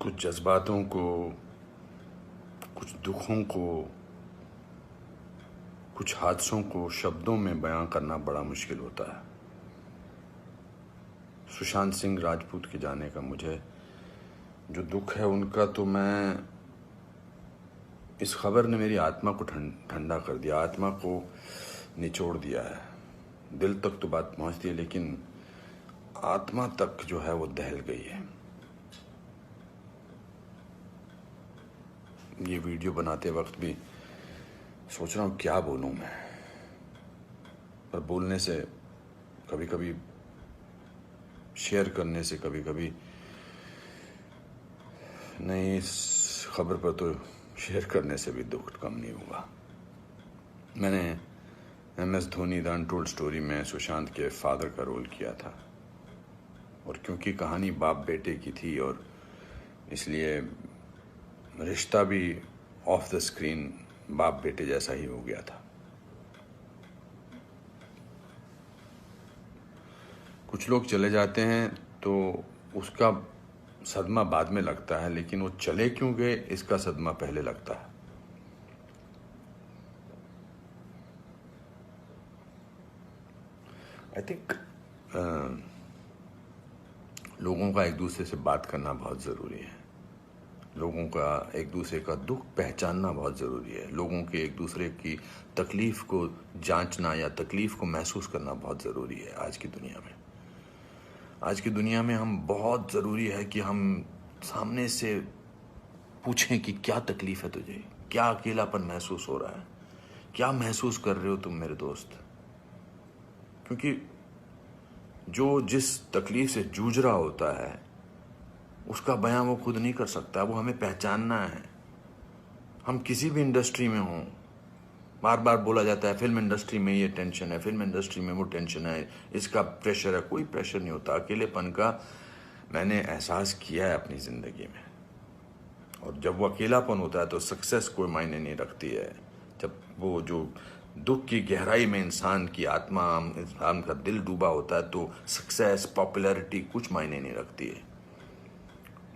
कुछ जज्बातों को, कुछ दुखों को, कुछ हादसों को शब्दों में बयां करना बड़ा मुश्किल होता है। सुशांत सिंह राजपूत के जाने का मुझे जो दुख है उनका, तो मैं इस खबर ने मेरी आत्मा को ठंडा कर दिया, आत्मा को निचोड़ दिया है। दिल तक तो बात पहुंचती है, लेकिन आत्मा तक जो है वो दहल गई है। ये वीडियो बनाते वक्त भी सोच रहा हूँ क्या बोलूँ मैं, पर बोलने से कभी कभी, शेयर करने से कभी कभी नहीं, इस खबर पर तो शेयर करने से भी दुख कम नहीं होगा। मैंने MS Dhoni the untold story में सुशांत के फादर का रोल किया था, और क्योंकि कहानी बाप बेटे की थी और इसलिए रिश्ता भी ऑफ द स्क्रीन बाप बेटे जैसा ही हो गया था। कुछ लोग चले जाते हैं तो उसका सदमा बाद में लगता है, लेकिन वो चले क्यों गए इसका सदमा पहले लगता है। आई थिंक लोगों का एक दूसरे से बात करना बहुत ज़रूरी है। लोगों का एक दूसरे का दुख पहचानना बहुत ज़रूरी है। लोगों के एक दूसरे की तकलीफ़ को जांचना या तकलीफ़ को महसूस करना बहुत ज़रूरी है आज की दुनिया में। आज की दुनिया में हम बहुत ज़रूरी है कि हम सामने से पूछें कि क्या तकलीफ़ है तुझे, क्या अकेलापन महसूस हो रहा है, क्या महसूस कर रहे हो तुम मेरे दोस्त। क्योंकि जो जिस तकलीफ़ से जूझ रहा होता है उसका बयां वो खुद नहीं कर सकता, वो हमें पहचानना है। हम किसी भी इंडस्ट्री में हों, बार बार बोला जाता है फिल्म इंडस्ट्री में ये टेंशन है, फिल्म इंडस्ट्री में वो टेंशन है, इसका प्रेशर है। कोई प्रेशर नहीं होता। अकेलेपन का मैंने एहसास किया है अपनी ज़िंदगी में, और जब वो अकेलापन होता है तो सक्सेस कोई मायने नहीं रखती है। जब वो जो दुख की गहराई में इंसान की आत्मा, इंसान का दिल डूबा होता है, तो सक्सेस, पॉपुलैरिटी कुछ मायने नहीं रखती है।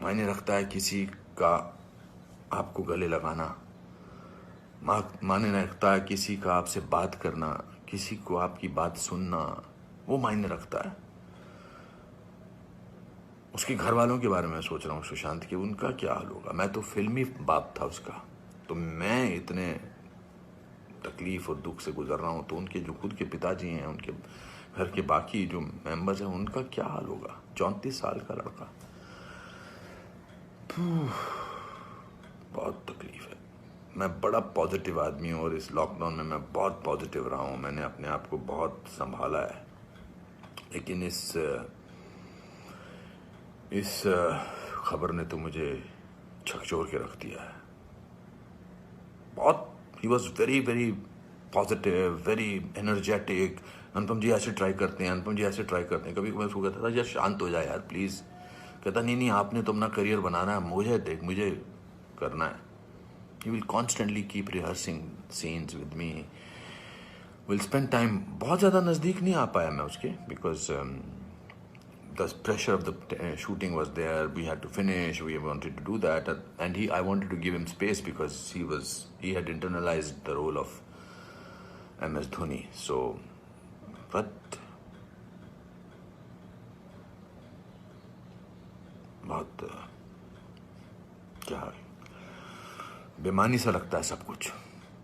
मायने रखता है किसी का आपको गले लगाना, मायने रखता है किसी का आपसे बात करना, किसी को आपकी बात सुनना, वो मायने रखता है। उसके घर वालों के बारे में सोच रहा हूँ, सुशांत के, उनका क्या हाल होगा। मैं तो फिल्मी बाप था उसका, तो मैं इतने तकलीफ और दुख से गुजर रहा हूँ, तो उनके जो खुद के पिताजी हैं, उनके घर के बाकी जो मेंबर्स हैं, उनका क्या हाल होगा। 34 साल का लड़का, बहुत तकलीफ है। मैं बड़ा पॉजिटिव आदमी हूँ, और इस लॉकडाउन में मैं बहुत पॉजिटिव रहा हूँ। मैंने अपने आप को बहुत संभाला है, लेकिन इस खबर ने तो मुझे झकझोर के रख दिया है। बहुत, ही was very very positive, very energetic. Anupam ji ऐसे ट्राई करते हैं, अनुपम जी ऐसे ट्राई करते हैं। कभी मैं उसको कहता था यार शांत हो जाए यार प्लीज़। कहता नहीं नहीं, आपने तो अपना करियर बनाना है, मुझे करना है। He will constantly keep rehearsing scenes with me. We'll spend time. बहुत ज़्यादा नज़दीक नहीं आ पाया मैं उसके, because the pressure of the shooting was there. We had to finish. We wanted to do that, and I wanted to give him space because he had internalized the role of MS Dhoni. So, but बहुत क्या बेमानी सा लगता है सब कुछ।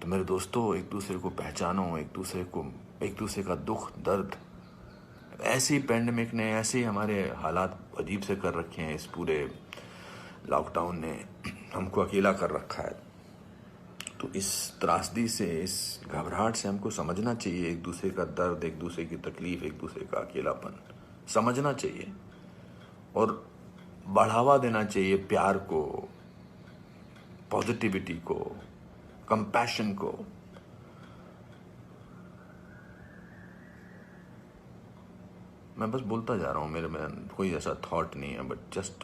तो मेरे दोस्तों, एक दूसरे को पहचानो, एक दूसरे का दुख दर्द। ऐसी पैंडेमिक ने, ऐसे हमारे हालात अजीब से कर रखे हैं, इस पूरे लॉकडाउन ने हमको अकेला कर रखा है। तो इस त्रासदी से, इस घबराहट से हमको समझना चाहिए एक दूसरे का दर्द, एक दूसरे की तकलीफ, एक दूसरे का अकेलापन समझना चाहिए, और बढ़ावा देना चाहिए प्यार को, पॉजिटिविटी को, कंपैशन को। मैं बस बोलता जा रहा हूँ, मेरे में कोई ऐसा थॉट नहीं है, बट जस्ट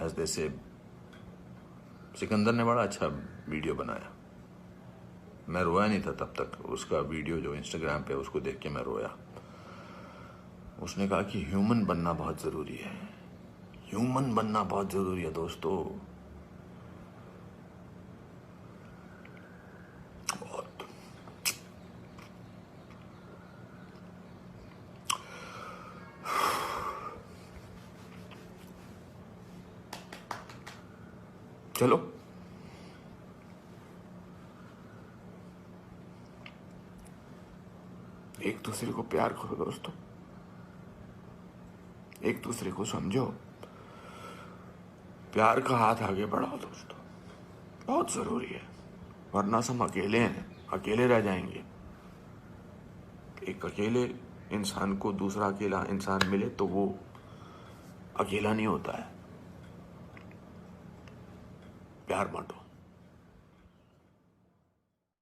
एज दे से। सिकंदर ने बड़ा अच्छा वीडियो बनाया, मैं रोया नहीं था तब तक। उसका वीडियो जो इंस्टाग्राम पे, उसको देख के मैं रोया। उसने कहा कि ह्यूमन बनना बहुत ज़रूरी है। ह्यूमन बनना बहुत जरूरी है दोस्तों। बहुत। चलो एक दूसरे को प्यार करो दोस्तों, एक दूसरे को समझो, प्यार का हाथ आगे बढ़ाओ दोस्तों, बहुत जरूरी है। वरना हम अकेले हैं, अकेले रह जाएंगे। एक अकेले इंसान को दूसरा अकेला इंसान मिले तो वो अकेला नहीं होता है। प्यार बांटो।